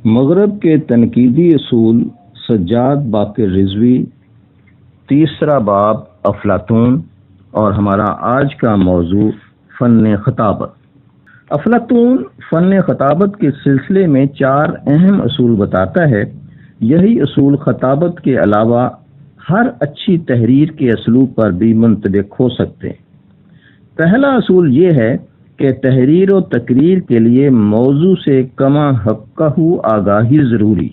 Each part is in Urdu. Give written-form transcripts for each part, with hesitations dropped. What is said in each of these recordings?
مغرب کے تنقیدی اصول، سجاد باقر رضوی، تیسرا باب افلاطون، اور ہمارا آج کا موضوع فن خطابت۔ افلاطون فن خطابت کے سلسلے میں 4 اہم اصول بتاتا ہے۔ یہی اصول خطابت کے علاوہ ہر اچھی تحریر کے اسلوب پر بھی منطبق ہو سکتے ہیں۔ پہلا اصول یہ ہے کہ تحریر و تقریر کے لیے موضوع سے کما حقہ آگاہی ضروری۔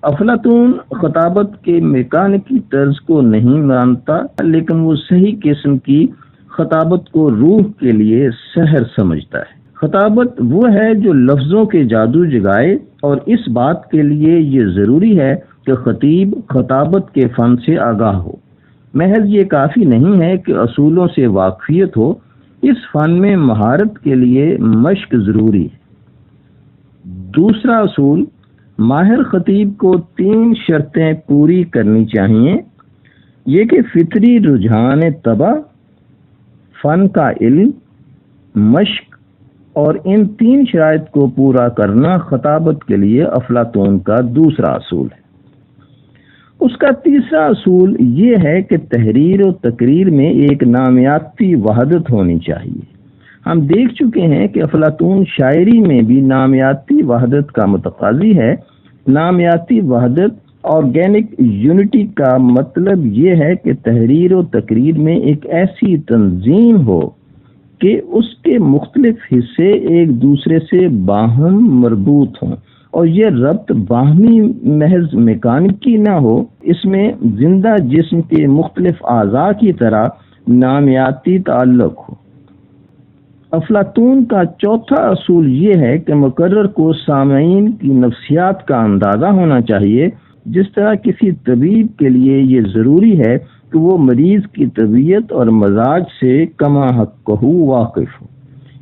افلاطون خطابت کے میکانکی طرز کو نہیں مانتا، لیکن وہ صحیح قسم کی خطابت کو روح کے لیے سحر سمجھتا ہے۔ خطابت وہ ہے جو لفظوں کے جادو جگائے، اور اس بات کے لیے یہ ضروری ہے کہ خطیب خطابت کے فن سے آگاہ ہو۔ محض یہ کافی نہیں ہے کہ اصولوں سے واقفیت ہو، اس فن میں مہارت کے لیے مشق ضروری ہے۔ دوسرا اصول، ماہر خطیب کو 3 شرطیں پوری کرنی چاہیے، یہ کہ فطری رجحان طبع، فن کا علم، مشق، اور ان 3 شرائط کو پورا کرنا خطابت کے لیے افلاطون کا دوسرا اصول ہے۔ اس کا تیسرا اصول یہ ہے کہ تحریر و تقریر میں ایک نامیاتی وحدت ہونی چاہیے۔ ہم دیکھ چکے ہیں کہ افلاطون شاعری میں بھی نامیاتی وحدت کا متقاضی ہے۔ نامیاتی وحدت، آرگینک یونٹی کا مطلب یہ ہے کہ تحریر و تقریر میں ایک ایسی تنظیم ہو کہ اس کے مختلف حصے ایک دوسرے سے باہم مربوط ہوں، اور یہ ربط باہمی محض میکانکی نہ ہو، اس میں زندہ جسم کے مختلف اعضاء کی طرح نامیاتی تعلق ہو۔ افلاطون کا چوتھا اصول یہ ہے کہ مقرر کو سامعین کی نفسیات کا اندازہ ہونا چاہیے، جس طرح کسی طبیب کے لیے یہ ضروری ہے کہ وہ مریض کی طبیعت اور مزاج سے کما حقہ واقف ہو۔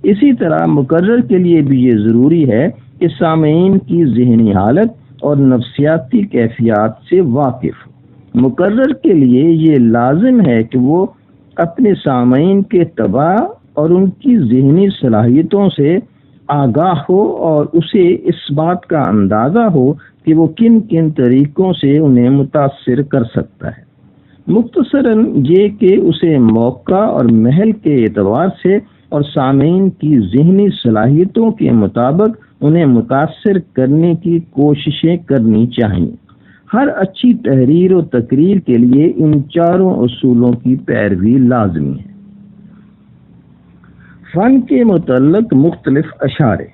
اسی طرح مقرر کے لیے بھی یہ ضروری ہے کہ سامعین کی ذہنی حالت اور نفسیاتی کیفیات سے واقف ہو۔ مقرر کے لیے یہ لازم ہے کہ وہ اپنے سامعین کے طبع اور ان کی ذہنی صلاحیتوں سے آگاہ ہو، اور اسے اس بات کا اندازہ ہو کہ وہ کن کن طریقوں سے انہیں متاثر کر سکتا ہے۔ مختصراً یہ کہ اسے موقع اور محل کے اعتبار سے اور سامعین کی ذہنی صلاحیتوں کے مطابق انہیں متاثر کرنے کی کوششیں کرنی چاہیے۔ ہر اچھی تحریر و تقریر کے لیے ان 4 اصولوں کی پیروی لازمی ہے۔ فن کے متعلق مختلف اشارے۔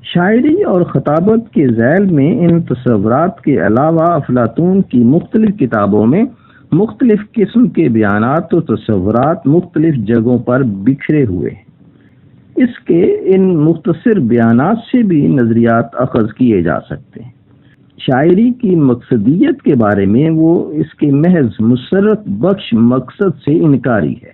شاعری اور خطابت کے ذیل میں ان تصورات کے علاوہ افلاطون کی مختلف کتابوں میں مختلف قسم کے بیانات و تصورات مختلف جگہوں پر بکھرے ہوئے ہیں۔ اس کے ان مختصر بیانات سے بھی نظریات اخذ کیے جا سکتے ہیں۔ شاعری کی مقصدیت کے بارے میں وہ اس کے محض مسرت بخش مقصد سے انکاری ہے۔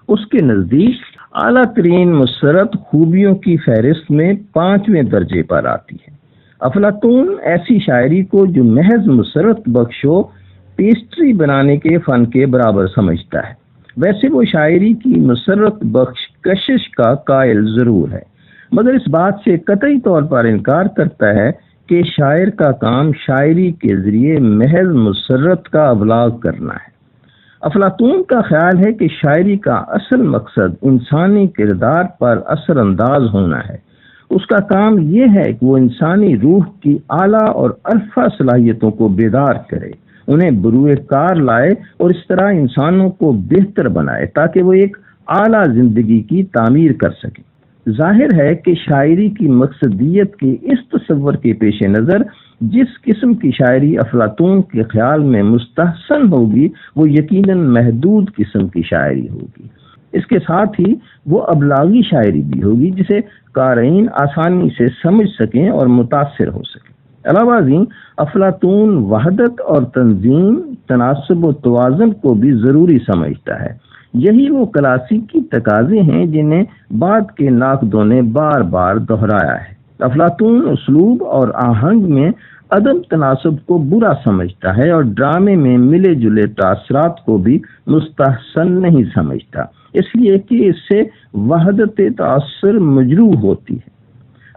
اس کے نزدیک اعلیٰ ترین مسرت خوبیوں کی فہرست میں 5ویں درجے پر آتی ہے۔ افلاطون ایسی شاعری کو جو محض مسرت بخش و پیسٹری بنانے کے فن کے برابر سمجھتا ہے۔ ویسے وہ شاعری کی مسرت بخش کشش کا قائل ضرور ہے، مگر اس بات سے قطعی طور پر انکار کرتا ہے کہ شاعر کا کام شاعری کے ذریعے محض مسرت کا ابلاغ کرنا ہے۔ افلاطون کا خیال ہے کہ شاعری کا اصل مقصد انسانی کردار پر اثر انداز ہونا ہے۔ اس کا کام یہ ہے کہ وہ انسانی روح کی اعلیٰ اور ارفع صلاحیتوں کو بیدار کرے، انہیں بروئے کار لائے، اور اس طرح انسانوں کو بہتر بنائے تاکہ وہ ایک اعلیٰ زندگی کی تعمیر کر سکیں۔ ظاہر ہے کہ شاعری کی مقصدیت کے اس تصور کے پیش نظر جس قسم کی شاعری افلاطون کے خیال میں مستحسن ہوگی وہ یقیناً محدود قسم کی شاعری ہوگی۔ اس کے ساتھ ہی وہ ابلاغی شاعری بھی ہوگی جسے قارئین آسانی سے سمجھ سکیں اور متاثر ہو سکیں۔ علاوہ ازیں افلاطون وحدت اور تنظیم، تناسب و توازن کو بھی ضروری سمجھتا ہے۔ یہی وہ کلاسیکی تقاضے ہیں جنہیں بعد کے ناقدوں نے بار بار دہرایا ہے۔ افلاطون اسلوب اور آہنگ میں عدم تناسب کو برا سمجھتا ہے، اور ڈرامے میں ملے جلے تاثرات کو بھی مستحسن نہیں سمجھتا، اس لیے کہ اس سے وحدت تاثر مجروح ہوتی ہے۔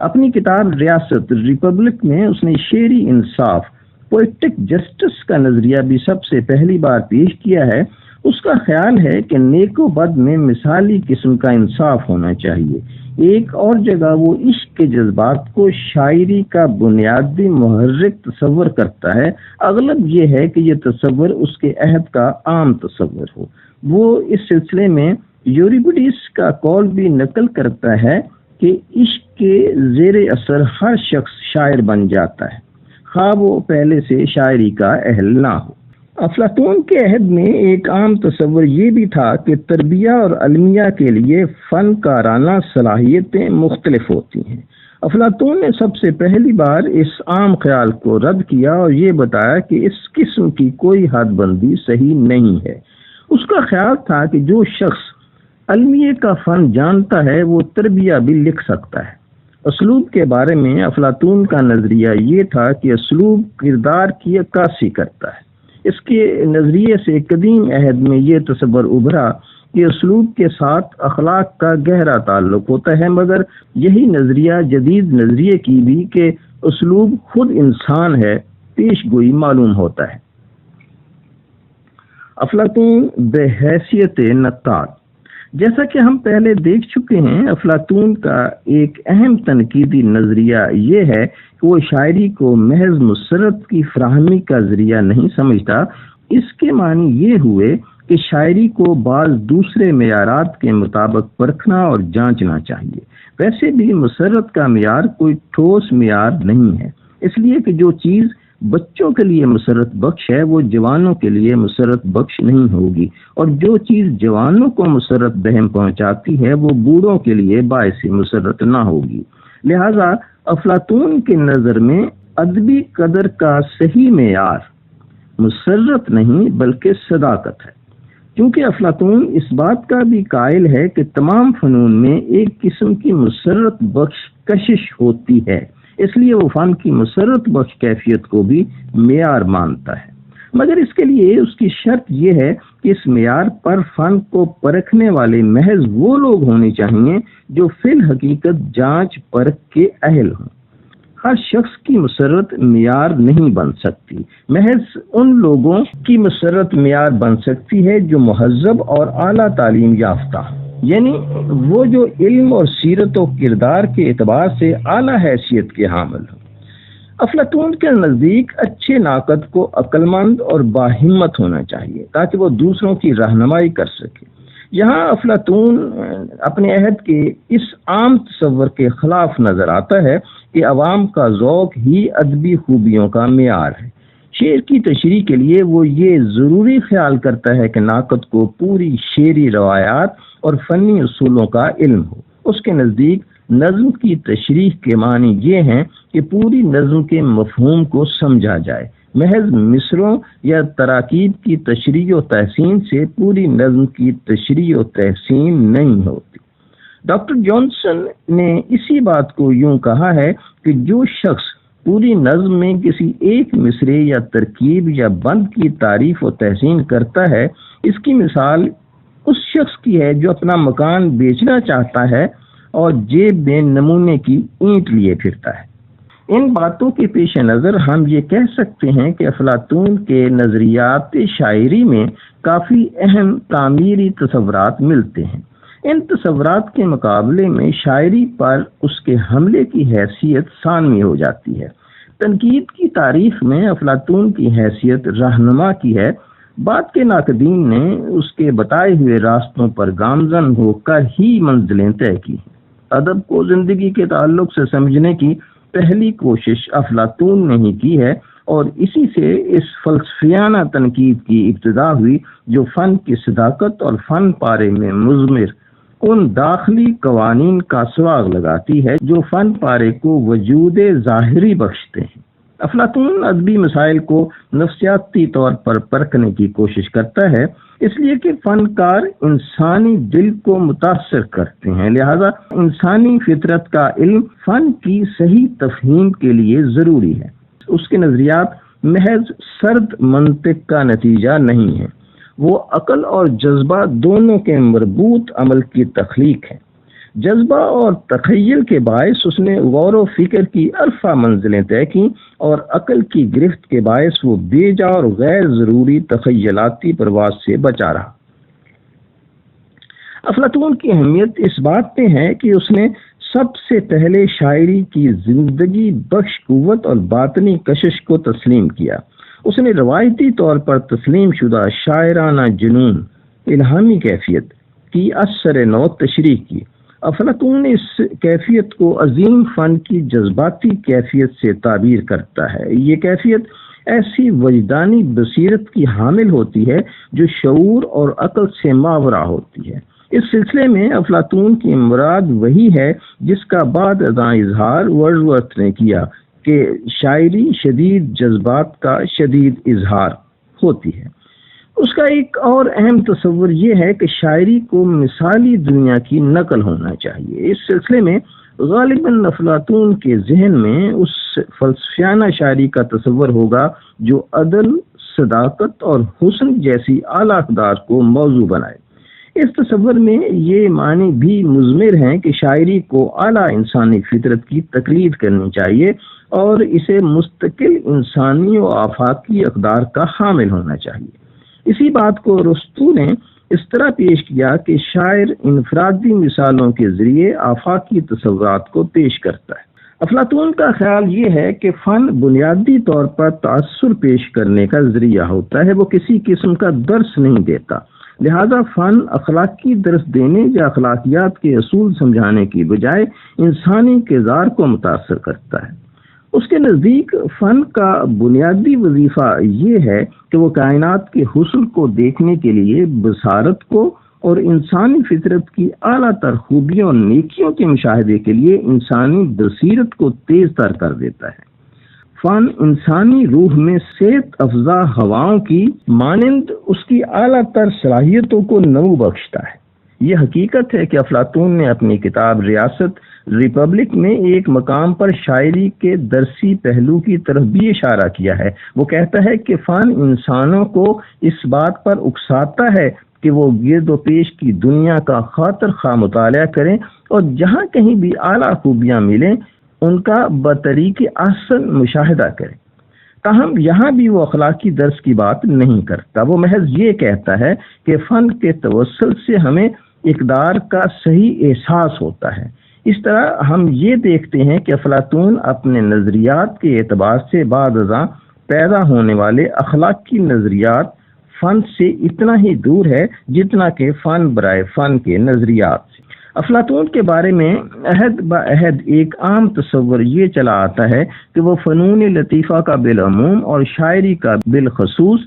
اپنی کتاب ریاست ریپبلک میں اس نے شعری انصاف پوئٹک جسٹس کا نظریہ بھی سب سے پہلی بار پیش کیا ہے۔ اس کا خیال ہے کہ نیک و بد میں مثالی قسم کا انصاف ہونا چاہیے۔ ایک اور جگہ وہ عشق کے جذبات کو شاعری کا بنیادی محرک تصور کرتا ہے۔ اغلب یہ ہے کہ یہ تصور اس کے عہد کا عام تصور ہو۔ وہ اس سلسلے میں یوریپیڈیس کا قول بھی نقل کرتا ہے کہ عشق کے زیر اثر ہر شخص شاعر بن جاتا ہے، خواہ وہ پہلے سے شاعری کا اہل نہ ہو۔ افلاطون کے عہد میں ایک عام تصور یہ بھی تھا کہ تربیہ اور علمیہ کے لیے فنکارانہ صلاحیتیں مختلف ہوتی ہیں۔ افلاطون نے سب سے پہلی بار اس عام خیال کو رد کیا اور یہ بتایا کہ اس قسم کی کوئی حد بندی صحیح نہیں ہے۔ اس کا خیال تھا کہ جو شخص علمیہ کا فن جانتا ہے وہ تربیہ بھی لکھ سکتا ہے۔ اسلوب کے بارے میں افلاطون کا نظریہ یہ تھا کہ اسلوب کردار کی عکاسی کرتا ہے۔ اس کے نظریے سے قدیم عہد میں یہ تصور ابھرا کہ اسلوب کے ساتھ اخلاق کا گہرا تعلق ہوتا ہے، مگر یہی نظریہ جدید نظریے کی بھی کہ اسلوب خود انسان ہے پیش گوئی معلوم ہوتا ہے۔ افلاطون بحیثیت نقاد، جیسا کہ ہم پہلے دیکھ چکے ہیں، افلاطون کا ایک اہم تنقیدی نظریہ یہ ہے کہ وہ شاعری کو محض مسرت کی فراہمی کا ذریعہ نہیں سمجھتا۔ اس کے معنی یہ ہوئے کہ شاعری کو بعض دوسرے معیارات کے مطابق پرکھنا اور جانچنا چاہیے۔ ویسے بھی مسرت کا معیار کوئی ٹھوس معیار نہیں ہے، اس لیے کہ جو چیز بچوں کے لیے مسرت بخش ہے وہ جوانوں کے لیے مسرت بخش نہیں ہوگی، اور جو چیز جوانوں کو مسرت دہم پہنچاتی ہے وہ بوڑھوں کے لیے باعث مسرت نہ ہوگی۔ لہذا افلاطون کی نظر میں ادبی قدر کا صحیح معیار مسرت نہیں بلکہ صداقت ہے، کیونکہ افلاطون اس بات کا بھی قائل ہے کہ تمام فنون میں ایک قسم کی مسرت بخش کشش ہوتی ہے، اس لیے وہ فن کی مسرت بخش کیفیت کو بھی معیار مانتا ہے۔ مگر اس کے لیے اس کی شرط یہ ہے کہ اس معیار پر فن کو پرکھنے والے محض وہ لوگ ہونے چاہیے جو فی الحقیقت جانچ پرکھ کے اہل ہوں۔ ہر شخص کی مسرت معیار نہیں بن سکتی، محض ان لوگوں کی مسرت معیار بن سکتی ہے جو مہذب اور اعلیٰ تعلیم یافتہ، یعنی وہ جو علم اور سیرت و کردار کے اعتبار سے اعلیٰ حیثیت کے حامل ہوں۔ افلاطون کے نزدیک اچھے ناقد کو عقل مند اور باہمت ہونا چاہیے تاکہ وہ دوسروں کی رہنمائی کر سکے۔ یہاں افلاطون اپنے عہد کے اس عام تصور کے خلاف نظر آتا ہے کہ عوام کا ذوق ہی ادبی خوبیوں کا معیار ہے۔ شعر کی تشریح کے لیے وہ یہ ضروری خیال کرتا ہے کہ ناقد کو پوری شعری روایات اور فنی اصولوں کا علم ہو۔ اس کے نزدیک نظم کی تشریح کے معنی یہ ہیں کہ پوری نظم کے مفہوم کو سمجھا جائے، محض مصروں یا تراکیب کی تشریح و تحسین سے پوری نظم کی تشریح و تحسین نہیں ہوتی۔ ڈاکٹر جانسن نے اسی بات کو یوں کہا ہے کہ جو شخص پوری نظم میں کسی ایک مصرے یا ترکیب یا بند کی تعریف و تحسین کرتا ہے، اس کی مثال اس شخص کی ہے جو اپنا مکان بیچنا چاہتا ہے اور جیب میں نمونے کی اینٹ لیے پھرتا ہے۔ ان باتوں کے پیش نظر ہم یہ کہہ سکتے ہیں کہ افلاطون کے نظریات شاعری میں کافی اہم تعمیری تصورات ملتے ہیں۔ ان تصورات کے مقابلے میں شاعری پر اس کے حملے کی حیثیت ثانوی ہو جاتی ہے۔ تنقید کی تاریخ میں افلاطون کی حیثیت رہنما کی ہے۔ بعد کے ناقدین نے اس کے بتائے ہوئے راستوں پر گامزن ہو کر ہی منزلیں طے کی۔ ادب کو زندگی کے تعلق سے سمجھنے کی پہلی کوشش افلاطون نے ہی کی ہے، اور اسی سے اس فلسفیانہ تنقید کی ابتدا ہوئی جو فن کی صداقت اور فن پارے میں مضمر ان داخلی قوانین کا سراغ لگاتی ہے جو فن پارے کو وجود ظاہری بخشتے ہیں۔ افلاطون ادبی مسائل کو نفسیاتی طور پر پرکھنے کی کوشش کرتا ہے، اس لیے کہ فنکار انسانی دل کو متاثر کرتے ہیں، لہذا انسانی فطرت کا علم فن کی صحیح تفہیم کے لیے ضروری ہے۔ اس کے نظریات محض سرد منطق کا نتیجہ نہیں ہیں، وہ عقل اور جذبہ دونوں کے مربوط عمل کی تخلیق ہے۔ جذبہ اور تخیل کے باعث اس نے غور و فکر کی عرفہ منزلیں طے کی اور عقل کی گرفت کے باعث وہ بے جا اور غیر ضروری تخیلاتی پرواز سے بچا رہا۔ افلاطون کی اہمیت اس بات پہ ہے کہ اس نے سب سے پہلے شاعری کی زندگی بخش قوت اور باطنی کشش کو تسلیم کیا۔ اس نے روایتی طور پر تسلیم شدہ شاعرانہ جنون، الہامی کیفیت کی اثر نو تشریح کی۔ افلاطون اس کیفیت کو عظیم فن کی جذباتی کیفیت سے تعبیر کرتا ہے۔ یہ کیفیت ایسی وجدانی بصیرت کی حامل ہوتی ہے جو شعور اور عقل سے ماورا ہوتی ہے۔ اس سلسلے میں افلاطون کی مراد وہی ہے جس کا بعد ازاں اظہار ورڈزورتھ نے کیا کہ شاعری شدید جذبات کا شدید اظہار ہوتی ہے۔ اس کا ایک اور اہم تصور یہ ہے کہ شاعری کو مثالی دنیا کی نقل ہونا چاہیے۔ اس سلسلے میں غالباً افلاطون کے ذہن میں اس فلسفیانہ شاعری کا تصور ہوگا جو عدل، صداقت اور حسن جیسی اعلیٰ اقدار کو موضوع بنائے۔ اس تصور میں یہ معنی بھی مضمر ہیں کہ شاعری کو اعلیٰ انسانی فطرت کی تقلید کرنی چاہیے اور اسے مستقل انسانی و آفاقی اقدار کا حامل ہونا چاہیے۔ اسی بات کو ارسطو نے اس طرح پیش کیا کہ شاعر انفرادی مثالوں کے ذریعے آفاقی تصورات کو پیش کرتا ہے۔ افلاطون کا خیال یہ ہے کہ فن بنیادی طور پر تاثر پیش کرنے کا ذریعہ ہوتا ہے، وہ کسی قسم کا درس نہیں دیتا۔ لہذا فن اخلاقی درس دینے یا اخلاقیات کے اصول سمجھانے کی بجائے انسانی کردار کو متاثر کرتا ہے۔ اس کے نزدیک فن کا بنیادی وظیفہ یہ ہے کہ وہ کائنات کے حسن کو دیکھنے کے لیے بصارت کو اور انسانی فطرت کی اعلیٰ تر خوبیوں اور نیکیوں کے مشاہدے کے لیے انسانی بصیرت کو تیز تر کر دیتا ہے۔ فن انسانی روح میں صحت افزا ہواؤں کی مانند اس کی اعلیٰ تر صلاحیتوں کو نمو بخشتا ہے۔ یہ حقیقت ہے کہ افلاطون نے اپنی کتاب ریاست ریپبلک میں ایک مقام پر شاعری کے درسی پہلو کی طرف بھی اشارہ کیا ہے۔ وہ کہتا ہے کہ فن انسانوں کو اس بات پر اکساتا ہے کہ وہ گرد و پیش کی دنیا کا خاطر خواہ مطالعہ کریں اور جہاں کہیں بھی اعلیٰ خوبیاں ملیں ان کا بطریق احسن مشاہدہ کریں۔ تاہم یہاں بھی وہ اخلاقی درس کی بات نہیں کرتا، وہ محض یہ کہتا ہے کہ فن کے توسل سے ہمیں اقدار کا صحیح احساس ہوتا ہے۔ اس طرح ہم یہ دیکھتے ہیں کہ افلاطون اپنے نظریات کے اعتبار سے بعد ازاں پیدا ہونے والے اخلاقی نظریات فن سے اتنا ہی دور ہے جتنا کہ فن برائے فن کے نظریات سے۔ افلاطون کے بارے میں عہد بعہد ایک عام تصور یہ چلا آتا ہے کہ وہ فنون لطیفہ کا بالعموم اور شاعری کا بالخصوص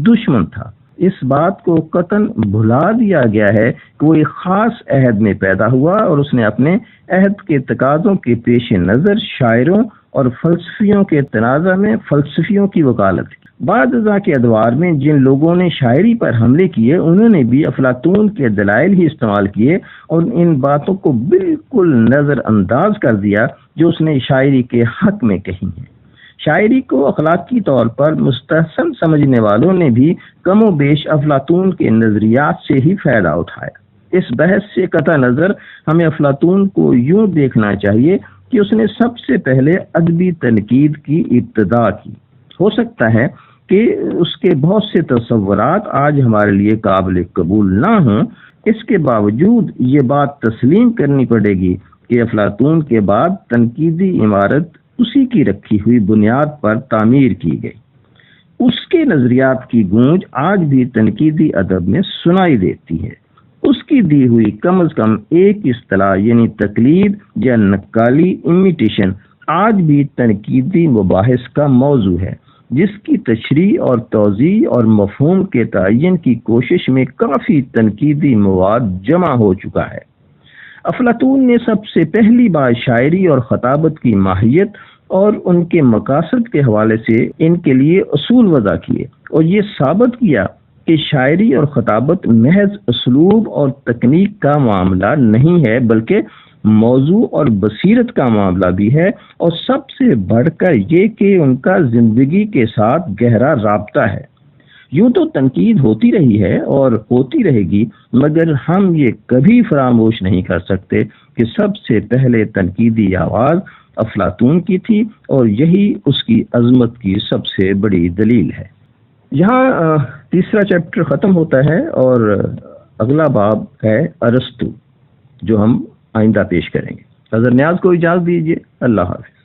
دشمن تھا۔ اس بات کو قطعاً بھلا دیا گیا ہے کہ وہ ایک خاص عہد میں پیدا ہوا اور اس نے اپنے عہد کے تقاضوں کے پیش نظر شاعروں اور فلسفیوں کے تنازع میں فلسفیوں کی وکالت کی۔ بعد ازاں کے ادوار میں جن لوگوں نے شاعری پر حملے کیے انہوں نے بھی افلاطون کے دلائل ہی استعمال کیے اور ان باتوں کو بالکل نظر انداز کر دیا جو اس نے شاعری کے حق میں کہی ہیں۔ شاعری کو اخلاقی طور پر مستحسن سمجھنے والوں نے بھی کم و بیش افلاطون کے نظریات سے ہی فائدہ اٹھایا۔ اس بحث سے قطع نظر ہمیں افلاطون کو یوں دیکھنا چاہیے کہ اس نے سب سے پہلے ادبی تنقید کی ابتدا کی۔ ہو سکتا ہے کہ اس کے بہت سے تصورات آج ہمارے لیے قابل قبول نہ ہوں، اس کے باوجود یہ بات تسلیم کرنی پڑے گی کہ افلاطون کے بعد تنقیدی عمارت اسی کی رکھی ہوئی بنیاد پر تعمیر کی گئی۔ اس کے نظریات کی گونج آج بھی تنقیدی ادب میں سنائی دیتی ہے۔ اس کی دی ہوئی کم از کم ایک اصطلاح یعنی تقلید یا نقالی امیٹیشن آج بھی تنقیدی مباحث کا موضوع ہے، جس کی تشریح اور توضیح اور مفہوم کے تعین کی کوشش میں کافی تنقیدی مواد جمع ہو چکا ہے۔ افلاطون نے سب سے پہلی بار شاعری اور خطابت کی ماہیت اور ان کے مقاصد کے حوالے سے ان کے لیے اصول وضع کیے اور یہ ثابت کیا کہ شاعری اور خطابت محض اسلوب اور تکنیک کا معاملہ نہیں ہے بلکہ موضوع اور بصیرت کا معاملہ بھی ہے، اور سب سے بڑھ کر یہ کہ ان کا زندگی کے ساتھ گہرا رابطہ ہے۔ یوں تو تنقید ہوتی رہی ہے اور ہوتی رہے گی، مگر ہم یہ کبھی فراموش نہیں کر سکتے کہ سب سے پہلے تنقیدی آواز افلاطون کی تھی، اور یہی اس کی عظمت کی سب سے بڑی دلیل ہے۔ یہاں تیسرا چیپٹر ختم ہوتا ہے اور اگلا باب ہے ارسطو، جو ہم آئندہ پیش کریں گے۔ حضرت نیاز کو اجازت دیجیے، اللہ حافظ۔